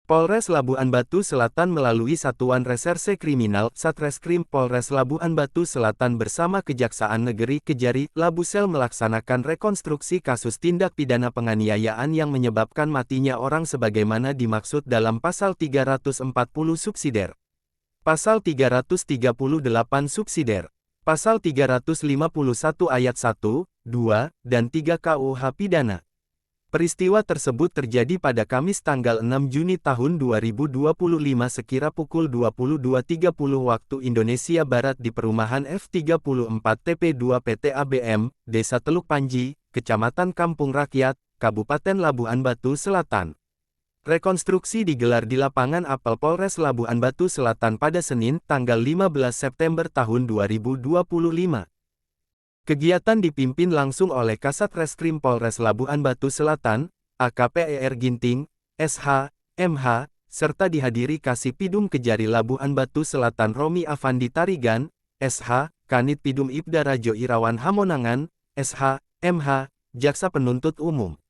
Polres Labuan Batu Selatan melalui Satuan Reserse Kriminal Satreskrim Polres Labuan Batu Selatan bersama Kejaksaan Negeri Kejari, Labusel melaksanakan rekonstruksi kasus tindak pidana penganiayaan yang menyebabkan matinya orang sebagaimana dimaksud dalam Pasal 340 Subsidiar, Pasal 338 Subsidiar, Pasal 351 Ayat 1, 2, dan 3 KUH Pidana. Peristiwa tersebut terjadi pada Kamis tanggal 6 Juni tahun 2025 sekira pukul 22.30 waktu Indonesia Barat di perumahan F34 TP2 PT ABM, Desa Teluk Panji, Kecamatan Kampung Rakyat, Kabupaten Labuan Batu Selatan. Rekonstruksi digelar di lapangan apel Polres Labuan Batu Selatan pada Senin, tanggal 15 September tahun 2025. Kegiatan dipimpin langsung oleh Kasat Reskrim Polres Labuan Batu Selatan, AKP ER Ginting, SH, MH, serta dihadiri Kasipidum Kejari Labuan Batu Selatan Romi Afandi Tarigan, SH, Kanit Pidum Ibda Rajo Irawan Hamonangan, SH, MH, Jaksa Penuntut Umum,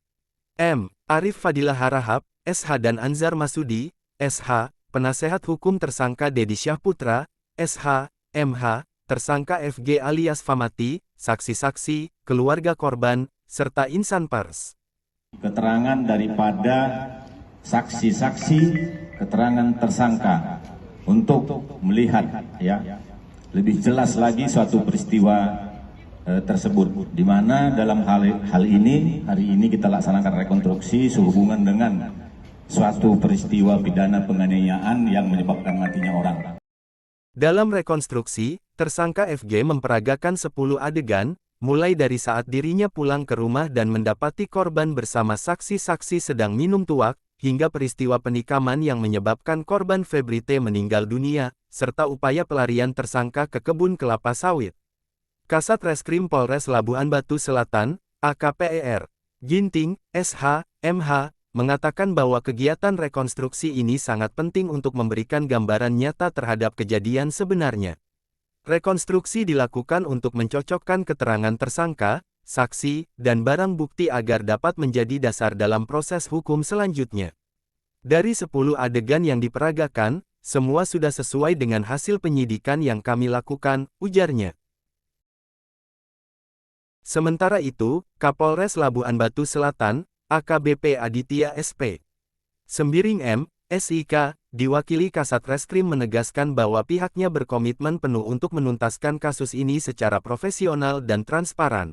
M. Arif Fadilah Harahap, SH dan Anzar Masudi, SH, Penasehat Hukum Tersangka Dedi Syahputra, SH, MH, Tersangka FG alias Famati, saksi-saksi, keluarga korban, serta insan pers. Keterangan daripada saksi-saksi, keterangan tersangka untuk melihat lebih jelas lagi suatu peristiwa tersebut, di mana dalam hal ini hari ini kita laksanakan rekonstruksi sehubungan dengan suatu peristiwa pidana penganiayaan yang menyebabkan matinya orang. Dalam rekonstruksi, tersangka FG memperagakan 10 adegan, mulai dari saat dirinya pulang ke rumah dan mendapati korban bersama saksi-saksi sedang minum tuak, hingga peristiwa penikaman yang menyebabkan korban Febri T meninggal dunia, serta upaya pelarian tersangka ke kebun kelapa sawit. Kasat Reskrim Polres Labuan Batu Selatan, AKP ER Ginting, SH, MH, mengatakan bahwa kegiatan rekonstruksi ini sangat penting untuk memberikan gambaran nyata terhadap kejadian sebenarnya. Rekonstruksi dilakukan untuk mencocokkan keterangan tersangka, saksi, dan barang bukti agar dapat menjadi dasar dalam proses hukum selanjutnya. Dari 10 adegan yang diperagakan, semua sudah sesuai dengan hasil penyidikan yang kami lakukan, ujarnya. Sementara itu, Kapolres Labuan Batu Selatan, AKBP Aditya SP. Sembiring M, SIK, diwakili Kasat Reskrim menegaskan bahwa pihaknya berkomitmen penuh untuk menuntaskan kasus ini secara profesional dan transparan.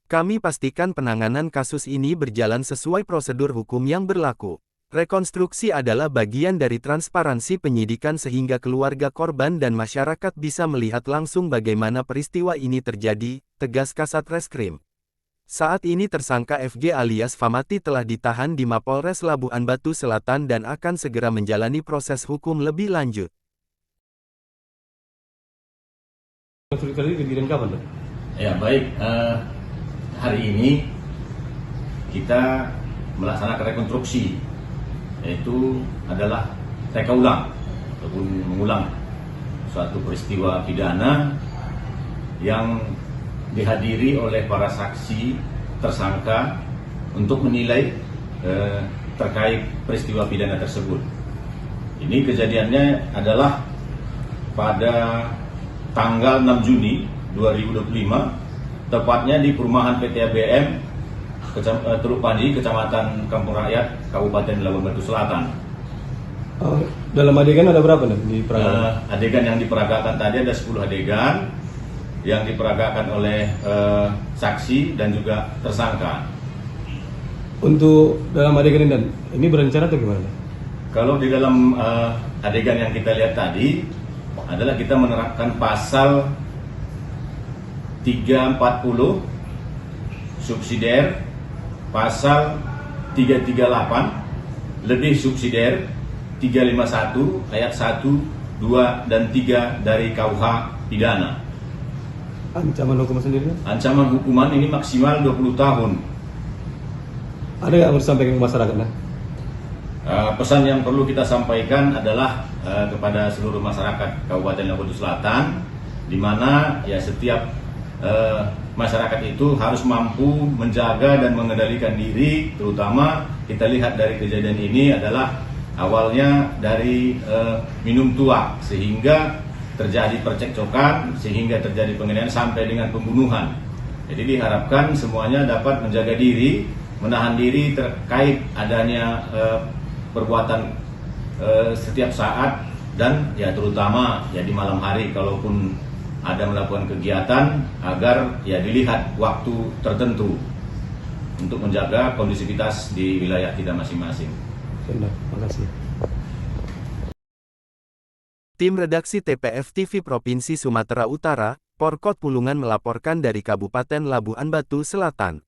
Kami pastikan penanganan kasus ini berjalan sesuai prosedur hukum yang berlaku. Rekonstruksi adalah bagian dari transparansi penyidikan sehingga keluarga korban dan masyarakat bisa melihat langsung bagaimana peristiwa ini terjadi, tegas Kasat Reskrim. Saat ini tersangka FG alias Famati telah ditahan di Mapolres Labuan Batu Selatan dan akan segera menjalani proses hukum lebih lanjut. Ya baik, hari ini kita melaksanakan rekonstruksi, yaitu adalah reka ulang ataupun mengulang suatu peristiwa pidana yang dihadiri oleh para saksi tersangka untuk menilai terkait peristiwa pidana tersebut. Ini kejadiannya adalah pada tanggal 6 Juni 2025, tepatnya di perumahan PT ABM Teluk Panji, Kecamatan Kampung Rakyat, Kabupaten Labuan Batu Selatan. Dalam adegan ada berapa nih di peragakan? Adegan yang diperagakan tadi ada 10 adegan yang diperagakan oleh saksi dan juga tersangka. Untuk dalam adegan ini berencana atau gimana? Kalau di dalam adegan yang kita lihat tadi adalah kita menerapkan pasal 340 subsidiar, pasal 338 lebih subsidiar 351 ayat 1, 2, dan 3 dari KUH Pidana. Ancaman hukuman sendiri? Ancaman hukuman ini maksimal 20 tahun. Ada yang harus disampaikan ke masyarakat? Pesan yang perlu kita sampaikan adalah kepada seluruh masyarakat Kabupaten Labuan Batu Selatan, di mana ya setiap masyarakat itu harus mampu menjaga dan mengendalikan diri. Terutama kita lihat dari kejadian ini adalah awalnya dari minum tua sehingga terjadi percekcokan, sehingga terjadi penganiayaan sampai dengan pembunuhan. Jadi diharapkan semuanya dapat menjaga diri, menahan diri terkait adanya perbuatan setiap saat, dan ya terutama ya di malam hari kalaupun ada melakukan kegiatan, agar ya dilihat waktu tertentu untuk menjaga kondusivitas di wilayah kita masing-masing. Terima kasih. Tim redaksi TPF TV Provinsi Sumatera Utara, Porkot Pulungan melaporkan dari Kabupaten Labuhan Batu Selatan.